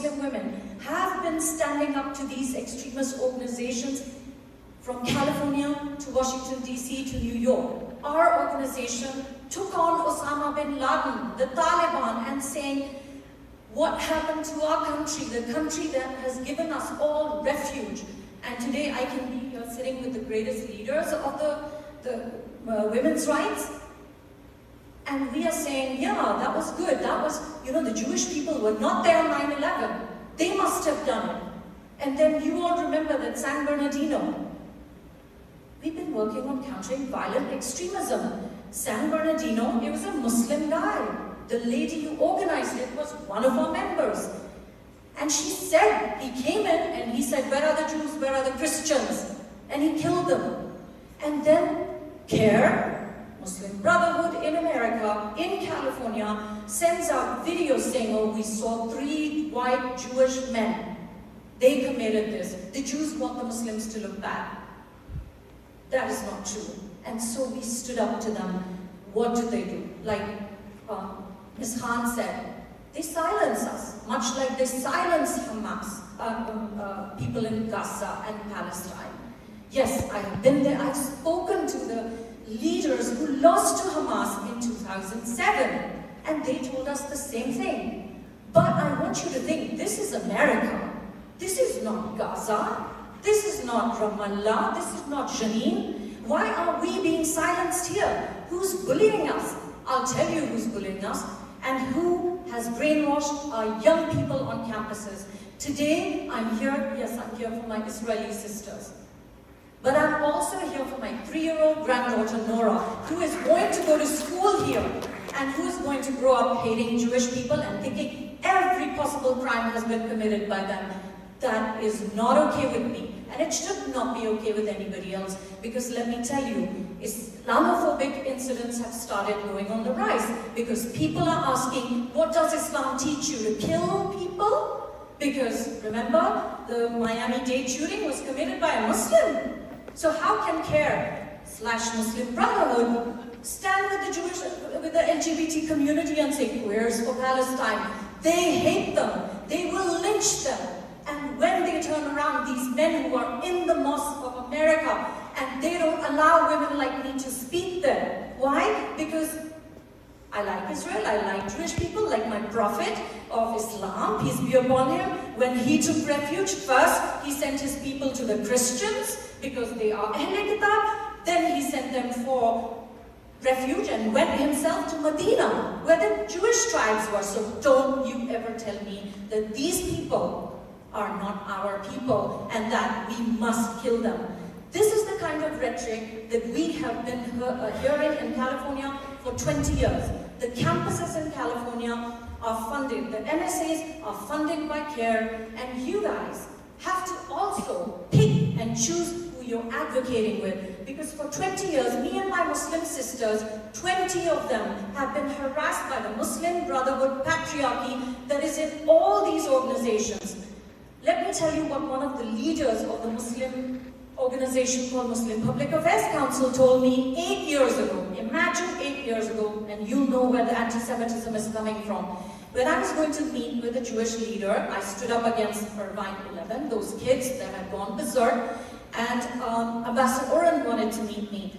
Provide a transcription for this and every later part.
Muslim women have been standing up to these extremist organizations from California to Washington, D.C. to New York. Our organization took on Osama bin Laden, the Taliban, and saying, what happened to our country, the country that has given us all refuge? And today I can be here sitting with the greatest leaders of the women's rights. And we are saying, yeah, that was good. That was, the Jewish people were not there on 9/11. They must have done it. And then you all remember that San Bernardino. We've been working on countering violent extremism. San Bernardino, it was a Muslim guy. The lady who organized it was one of our members. And she said, he came in and he said, where are the Jews, where are the Christians? And he killed them. And then CARE, Muslim Brotherhood in America, in California, sends out videos saying, oh, we saw 3 white Jewish men. They committed this. The Jews want the Muslims to look bad. That is not true. And so we stood up to them. What did they do? Like Ms. Khan said, they silence us, much like they silence Hamas, people in Gaza and Palestine. Yes, I have been there. I've spoken to the leaders who lost to Hamas in 2007, and they told us the same thing. But I want you to think, this is America. This is not Gaza. This is not Ramallah. This is not Jenin. Why are we being silenced here? Who's bullying us? I'll tell you who's bullying us and who has brainwashed our young people on campuses. Today, I'm here, yes, I'm here for my Israeli sisters. But I'm also here for my 3-year-old granddaughter, Nora, who is going to go to school here and who is going to grow up hating Jewish people and thinking every possible crime has been committed by them. That is not okay with me. And it should not be okay with anybody else, because let me tell you, Islamophobic incidents have started going on the rise, because people are asking, what does Islam teach you? To kill people? Because remember, the Miami-Dade shooting was committed by a Muslim. So how can CARE/Muslim Brotherhood stand with the LGBT community and say, queers for Palestine? They hate them. They will lynch them. And when they turn around, these men who are in the mosque of America, and they don't allow women like me to speak there. Why? Because I like Israel, I like Jewish people, like my prophet of Islam, peace be upon him. When he took refuge, first he sent his people to the Christians, because they are Ahle Kitab. Then he sent them for refuge and went himself to Medina, where the Jewish tribes were. So don't you ever tell me that these people are not our people and that we must kill them. This is the kind of rhetoric that we have been hearing in California for 20 years. The campuses in California are funded, the MSAs are funded by CARE, and you guys have to also pick and choose who you're advocating with. Because for 20 years, me and my Muslim sisters, 20 of them have been harassed by the Muslim Brotherhood patriarchy that is in all these organizations. Let me tell you what one of the leaders of the Muslim organization called Muslim Public Affairs Council told me 8 years ago. Imagine 8 years ago, and you'll know where the anti-Semitism is coming from. When I was going to meet with a Jewish leader, I stood up against Irvine 11, those kids that had gone berserk, and Ambassador Oren wanted to meet me.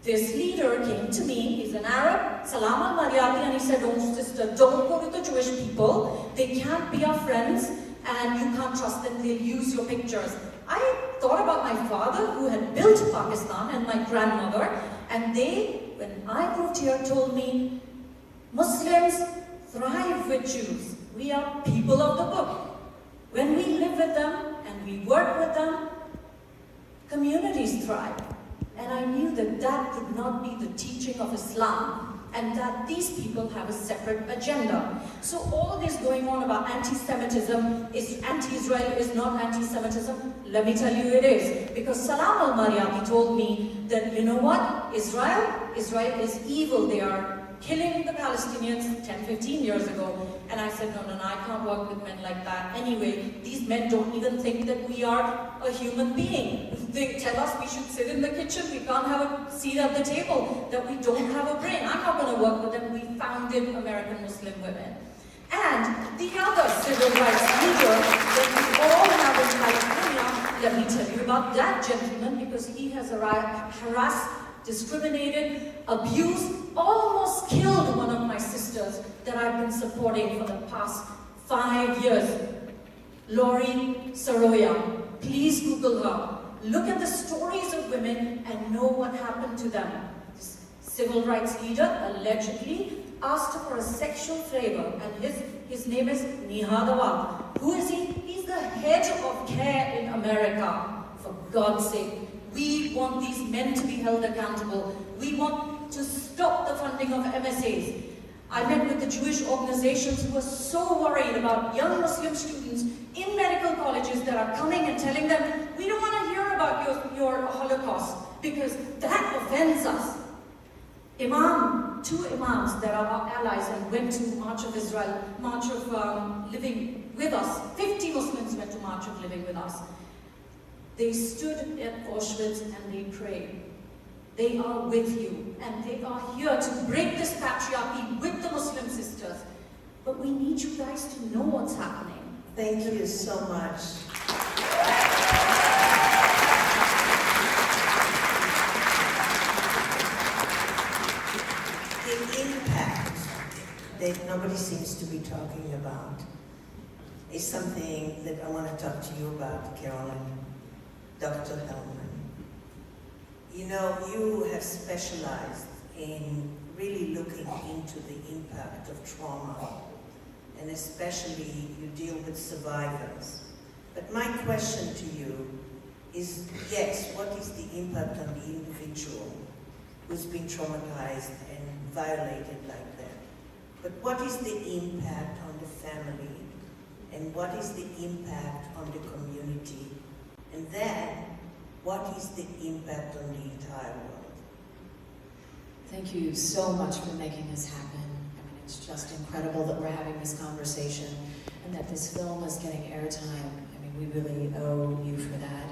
This leader came to me, he's an Arab, Salam al-Maryati, and he said, oh sister, don't go to the Jewish people, they can't be our friends, and you can't trust them, they'll use your pictures. I thought about my father who had built Pakistan and my grandmother, and they, when I moved here, told me, Muslims thrive with Jews. We are people of the book. When we live with them and we work with them, communities thrive. And I knew that that could not be the teaching of Islam, and that these people have a separate agenda. So all this going on about anti-Semitism, is anti-Israel is not anti-Semitism? Let me tell you it is. Because Salam al-Maryati told me that, you know what, Israel is evil. They are killing the Palestinians 10, 15 years ago. And I said, no, I can't work with men like that. Anyway, these men don't even think that we are a human being. They tell us we should sit in the kitchen, we can't have a seat at the table, that we don't have a brain. I'm not going to work with them. We founded American Muslim Women. And the other civil rights leaders fear that we all have in California. Let me tell you about that gentleman, because he has harassed, discriminated, abused, almost killed one of my sisters that I've been supporting for the past 5 years. Laurie Saroya. Please Google her. Look at the stories of women and know what happened to them. This civil rights leader allegedly asked her for a sexual favor, and his name is Nihadawa. Who is he? He's the head of care in America. For God's sake, we want these men to be held accountable. We want to stop the funding of MSAs. I met with the Jewish organizations who are so worried about young Muslim students in medical colleges that are coming and telling them, we don't want to hear about your Holocaust because that offends us. Two imams that are our allies and went to March of Israel, March of Living with Us. 50 Muslims went to March of Living with Us. They stood at Auschwitz and they prayed. They are with you, and they are here to break this patriarchy with the Muslim sisters. But we need you guys to know what's happening. Thank you so much. The impact that nobody seems to be talking about is something that I want to talk to you about, Carolyn, Dr. Hellman. You know, you have specialized in really looking into the impact of trauma, and especially you deal with survivors. But my question to you is, yes, what is the impact on the individual who's been traumatized and violated like that? But what is the impact on the family? And what is the impact on the community? And then, what is the impact on the entire world? Thank you so much for making this happen. I mean, it's just incredible that we're having this conversation and that this film is getting airtime. I mean, we really owe you for that.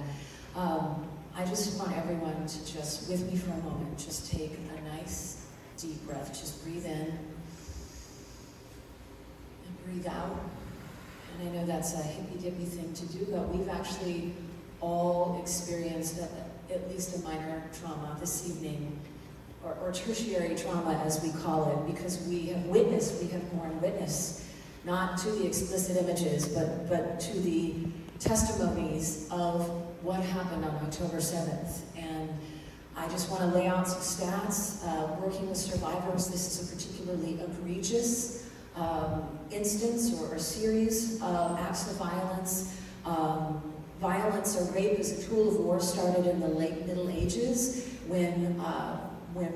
I just want everyone to just, with me for a moment, just take a nice deep breath. Just breathe in and breathe out. And I know that's a hippy-dippy thing to do, but we've actually all experienced at least a minor trauma this evening, or tertiary trauma as we call it, because we have borne witness, not to the explicit images, but to the testimonies of what happened on October 7th. And I just want to lay out some stats. Working with survivors, this is a particularly egregious instance or series of acts of violence. Violence or rape as a tool of war started in the late Middle Ages when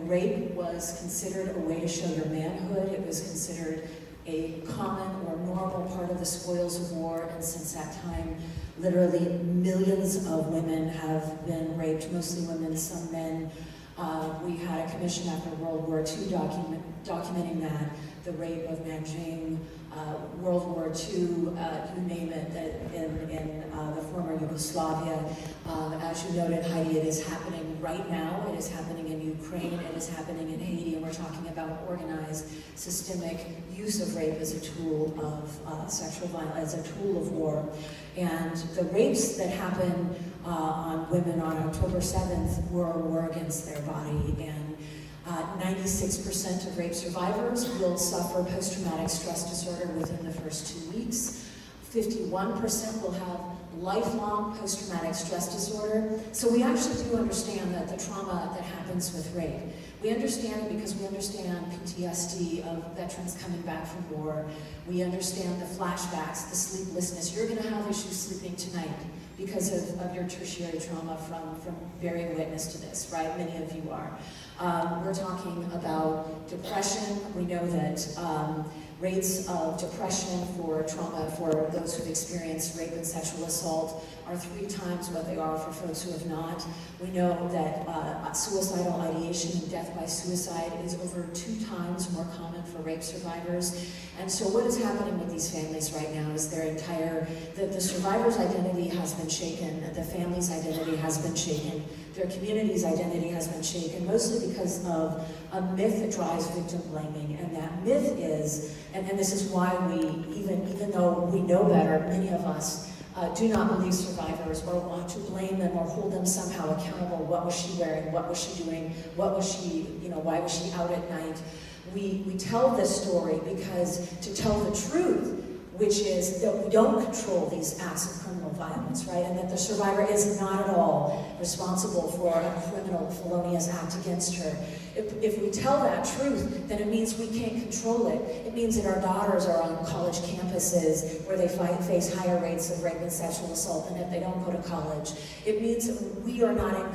rape was considered a way to show your manhood. It was considered a common or normal part of the spoils of war, and since that time, literally millions of women have been raped, mostly women, some men. We had a commission after World War II documenting that, the rape of Nanjing, World War II, you name it, in the former Yugoslavia. As you noted, Heidi, it is happening right now. It is happening in Ukraine. It is happening in Haiti. And we're talking about organized, systemic use of rape as a tool of sexual violence, as a tool of war. And the rapes that happened on women on October 7th were a war against their body. And 96% of rape survivors will suffer post-traumatic stress disorder within the first 2 weeks. 51% will have lifelong post-traumatic stress disorder. So we actually do understand that the trauma that happens with rape. We understand it because we understand PTSD of veterans coming back from war. We understand the flashbacks, the sleeplessness. You're going to have issues sleeping tonight because of your tertiary trauma from bearing witness to this, right? Many of you are. We're talking about depression. We know that rates of depression for trauma for those who've experienced rape and sexual assault are 3 times what they are for folks who have not. We know that suicidal ideation and death by suicide is over 2 times more common for rape survivors. And so what is happening with these families right now is the survivor's identity has been shaken, the family's identity has been shaken, their community's identity has been shaken, mostly because of a myth that drives victim blaming. And that myth is, and this is why we, even though we know know better, many of us, do not believe survivors or want to blame them or hold them somehow accountable. What was she wearing? What was she doing? What was she, why was she out at night? We tell this story because to tell the truth, which is that we don't control these acts of criminal violence, right? And that the survivor is not at all responsible for a criminal, felonious act against her. If we tell that truth, then it means we can't control it. It means that our daughters are on college campuses where they face higher rates of rape and sexual assault than if they don't go to college. It means that we are not in